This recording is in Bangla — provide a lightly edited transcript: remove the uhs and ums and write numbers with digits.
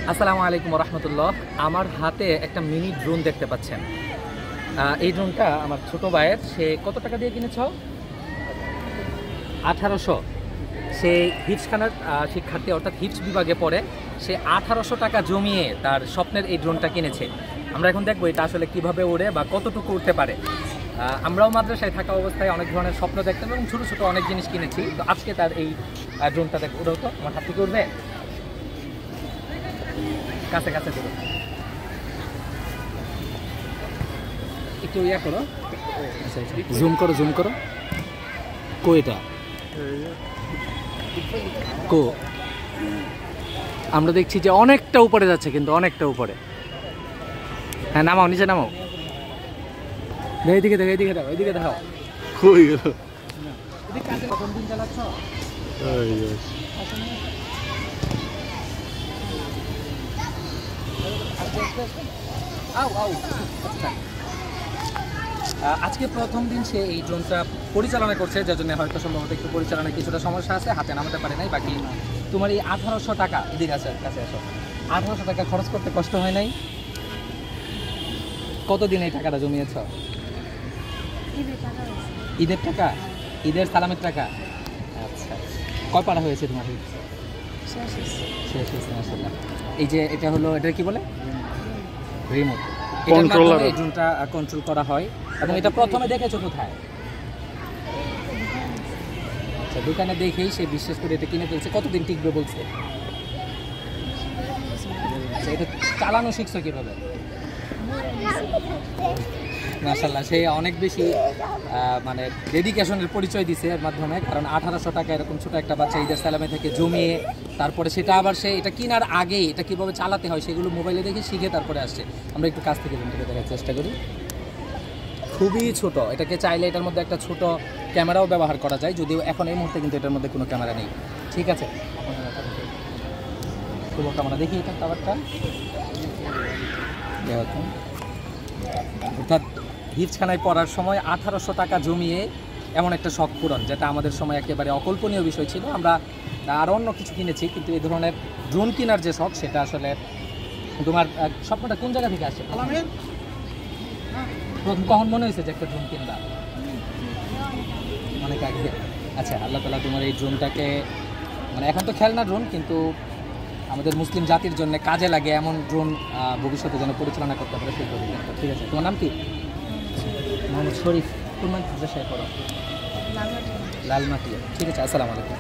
আসসালামু আলাইকুম রহমতুল্লাহ। আমার হাতে একটা মিনি ড্রোন দেখতে পাচ্ছেন। এই ড্রোনটা আমার ছোট ভাইয়ের। সে কত টাকা দিয়ে কিনেছ? 1800। সে হিপসখানার শিক্ষার্থী, অর্থাৎ হিপস বিভাগে পড়ে। সে 1800 টাকা জমিয়ে তার স্বপ্নের এই ড্রোনটা কিনেছে। আমরা এখন দেখবো এটা আসলে কিভাবে উড়ে বা কতটুকু উঠতে পারে। আমরাও মাদ্রাসায় থাকা অবস্থায় অনেক ধরনের স্বপ্ন দেখতাম এবং ছোটো ছোটো অনেক জিনিস কিনেছি। তো আজকে তার এই ড্রোনটা দেখ উড়ে তো আমার হাত থেকে উঠবে। কাছে কাছে দেবো, একটু ইয়া করো, জুম করো, জুম করো। কো এটা কো, আমরা দেখছি যে অনেকটা উপরে যাচ্ছে, কিন্তু অনেকটা উপরে। হ্যাঁ, নামাও, নিচে নামাও। এইদিকে দেখো, এইদিকে দেখো, এইদিকে দেখো। কই গেল? প্রথম দিন চালাচ্ছ? আজকে প্রথম দিন সে এই ড্রোনটা পরিচালনা করছে, যার জন্য হয়তো সম্ভবত একটু পরিচালনায় কিছুটা সমস্যা আছে, হাতে নামাতে পারে নাই। বাকি তোমার এই 1800 টাকা, এদিকে আছে, কাছে আসো, 1800 টাকা খরচ করতে কষ্ট হয় নাই? কতদিন এই টাকাটা জমিয়েছ? ঈদের টাকা, ঈদের সালামের টাকা। আচ্ছা, কয় পাড়া হয়েছে তোমার? শেষ হয়েছে, মাশাআল্লাহ। এই যে এটা হলো, এটা কি বলে? রিমোট। কন্ট্রোলার। এই ড্রোনটা কন্ট্রোল করা হয়। এবং এটা প্রথমে দেখেছো কোথায়? আচ্ছা, দোকানে দেখেই সে বিশ্বাস করে এটা কিনে ফেলছে। কতদিন টিকবে বলছে? আচ্ছা, এটা চালানো শিখছো কিভাবে? মাশাআল্লাহ, সে অনেক বেশি মানে ডেডিকেশনের পরিচয় দিছে এর মাধ্যমে। কারণ 1800 টাকা এরকম ছোট একটা বাচ্চা ঈদের সালামে থেকে জমিয়ে, তারপরে সেটা আবার সে এটা কেনার আগেই এটা কীভাবে চালাতে হয় সেগুলো মোবাইলে দেখে শিখে তারপরে আসছে। আমরা একটু কাছ থেকে জুমটা দেখার চেষ্টা করি। খুবই ছোট, এটাকে চাইলে এটার মধ্যে একটা ছোট ক্যামেরাও ব্যবহার করা যায়, যদিও এখন এই মুহূর্তে কিন্তু এটার মধ্যে কোনো ক্যামেরা নেই। ঠিক আছে, আমরা দেখি এটা খাবারটা। অর্থাৎ হিপসখানায় পড়ার সময় 1800 টাকা জমিয়ে এমন একটা শখ পূরণ, যেটা আমাদের সময় একেবারে অকল্পনীয় বিষয় ছিল। আমরা আরও অন্য কিছু কিনেছি, কিন্তু এই ধরনের ড্রোন কেনার যে শখ, সেটা আসলে তোমার স্বপ্নটা কোন জায়গা থেকে আসে? প্রথম কখন মনে হয়েছে যে একটা ড্রোন কিনবা? অনেক আগে। আচ্ছা, আল্লাহ তাআলা তোমার এই ড্রোনটাকে, মানে এখন তো খেলনা ড্রোন, কিন্তু আমাদের মুসলিম জাতির জন্য কাজে লাগে এমন ড্রোন ভবিষ্যতে যেন পরিচালনা করতে পারে সেই ড্রোন। ঠিক আছে, তোমার নাম কি? মোহাম্মদ শরীফ। কোন মাদ্রাসায় পড়ো? লালমাটিয়া। ঠিক আছে, আসসালামু আলাইকুম।